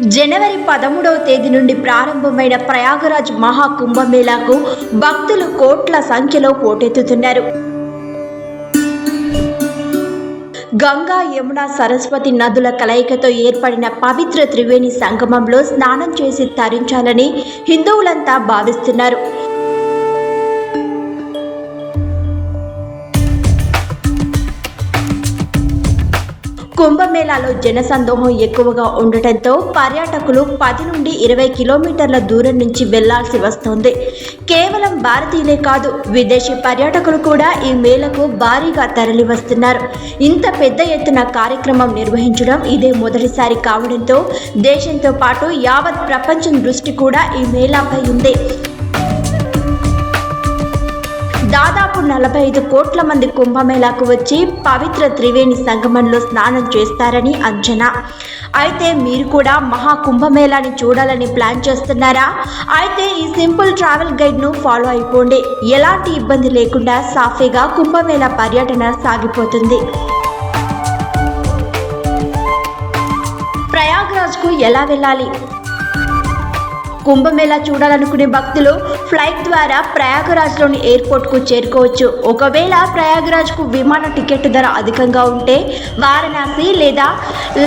జనవరి 13వ తేదీ నుండి ప్రారంభమైన ప్రయాగరాజ్ మహాకుంభమేళాకు భక్తులు కోట్ల సంఖ్యలో పోటెత్తుతున్నారు. గంగా, యమున, సరస్వతి నదుల కలయికతో ఏర్పడిన పవిత్ర త్రివేణి సంగమంలో స్నానం చేసి తరించాలని హిందువులంతా భావిస్తున్నారు. కుంభమేళాలో జనసందోహం ఎక్కువగా ఉండటంతో పర్యాటకులు 10 నుండి 20 కిలోమీటర్ల దూరం నుంచి వెళ్లాల్సి వస్తోంది. కేవలం భారతీయులే కాదు, విదేశీ పర్యాటకులు కూడా ఈ మేళకు భారీగా తరలి వస్తున్నారు. ఇంత పెద్ద ఎత్తున కార్యక్రమం నిర్వహించడం ఇదే మొదటిసారి కావడంతో దేశంతో పాటు యావత్ ప్రపంచం దృష్టి కూడా ఈ మేళాపై ఉంది. దాదాపు 45 కోట్ల మంది కుంభమేళాకు వచ్చి పవిత్ర త్రివేణి సంగమంలో స్నానం చేస్తారని అంచనా. అయితే మీరు కూడా మహా కుంభమేళాని చూడాలని ప్లాన్ చేస్తున్నారా? అయితే ఈ సింపుల్ ట్రావెల్ గైడ్ను ఫాలో అయిపోండి. ఎలాంటి ఇబ్బంది లేకుండా సాఫీగా కుంభమేళా పర్యటన సాగిపోతుంది. ప్రయాగ్రాజ్కు ఎలా వెళ్ళాలి? కుంభమేళా చూడాలనుకునే భక్తులు ఫ్లైట్ ద్వారా ప్రయాగరాజ్లోని ఎయిర్పోర్ట్కు చేరుకోవచ్చు. ఒకవేళ ప్రయాగరాజ్కు విమాన టికెట్ ధర అధికంగా ఉంటే వారణాసి లేదా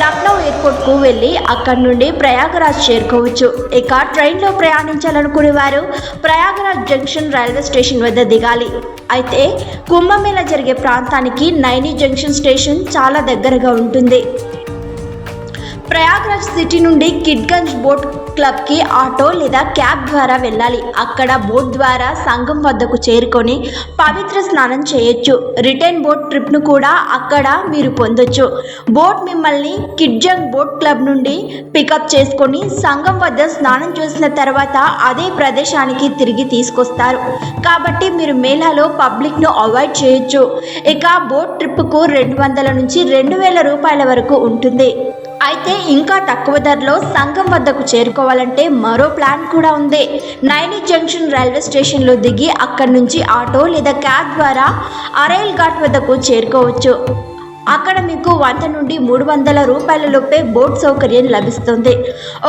లక్నో ఎయిర్పోర్ట్కు వెళ్ళి అక్కడి నుండి ప్రయాగరాజ్ చేరుకోవచ్చు. ఇక ట్రైన్లో ప్రయాణించాలనుకునే వారు ప్రయాగరాజ్ జంక్షన్ రైల్వే స్టేషన్ వద్ద దిగాలి. అయితే కుంభమేళా జరిగే ప్రాంతానికి నైని జంక్షన్ స్టేషన్ చాలా దగ్గరగా ఉంటుంది. ప్రయాగ్రాజ్ సిటీ నుండి కిడ్గంజ్ బోట్ క్లబ్కి ఆటో లేదా క్యాబ్ ద్వారా వెళ్ళాలి. అక్కడ బోట్ ద్వారా సంగం వద్దకు చేరుకొని పవిత్ర స్నానం చేయొచ్చు. రిటర్న్ బోట్ ట్రిప్ను కూడా అక్కడ మీరు పొందొచ్చు. బోట్ మిమ్మల్ని కిడ్జంగ్ బోట్ క్లబ్ నుండి పికప్ చేసుకొని సంగం వద్ద స్నానం చేసిన తర్వాత అదే ప్రదేశానికి తిరిగి తీసుకొస్తారు. కాబట్టి మీరు మేళాలో పబ్లిక్ను అవాయిడ్ చేయొచ్చు. ఇక బోట్ ట్రిప్కు 200 నుంచి 2000 రూపాయల వరకు ఉంటుంది. అయితే ఇంకా తక్కువ ధరలో సంగం వద్దకు చేరుకోవాలంటే మరో ప్లాన్ కూడా ఉంది. నైని జంక్షన్ రైల్వే స్టేషన్లో దిగి అక్కడి నుంచి ఆటో లేదా క్యాబ్ ద్వారా అరైల్ ఘాట్ వద్దకు చేరుకోవచ్చు. అక్కడ మీకు 100 నుండి 300 రూపాయల లోపే బోట్ సౌకర్యం లభిస్తుంది.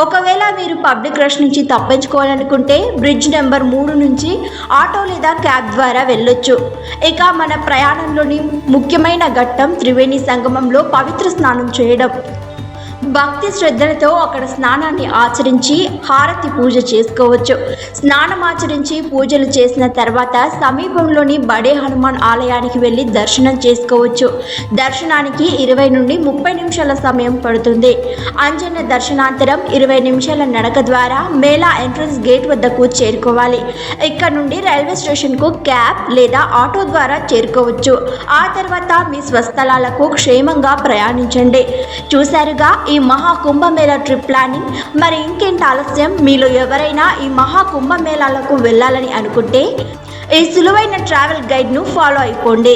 ఒకవేళ మీరు పబ్లిక్ రష్ నుంచి తప్పించుకోవాలనుకుంటే బ్రిడ్జ్ నెంబర్ 3 నుంచి ఆటో లేదా క్యాబ్ ద్వారా వెళ్ళొచ్చు. ఇక మన ప్రయాణంలోని ముఖ్యమైన ఘట్టం త్రివేణి సంగమంలో పవిత్ర స్నానం చేయడం. భక్తి శ్రద్ధలతో అక్కడ స్నానాన్ని ఆచరించి హారతి పూజ చేసుకోవచ్చు. స్నానం ఆచరించి పూజలు చేసిన తర్వాత సమీపంలోని బడే హనుమాన్ ఆలయానికి వెళ్ళి దర్శనం చేసుకోవచ్చు. దర్శనానికి 20 నుండి 30 నిమిషాల సమయం పడుతుంది. అంజన్న దర్శనాంతరం 20 నిమిషాల నడక ద్వారా మేళా ఎంట్రన్స్ గేట్ వద్దకు చేరుకోవాలి. ఇక్కడ నుండి రైల్వే స్టేషన్కు క్యాబ్ లేదా ఆటో ద్వారా చేరుకోవచ్చు. ఆ తర్వాత మీ స్వస్థలాలకు క్షేమంగా ప్రయాణించండి. చూశారుగా ఈ మహా కుంభమేళా ట్రిప్ ప్లానింగ్. మరి ఇంకేంటి ఆలస్యం? మీలో ఎవరైనా ఈ మహా కుంభమేళాలకు వెళ్ళాలని అనుకుంటే ఈ సులువైన ట్రావెల్ గైడ్ను ఫాలో అయిపోండి.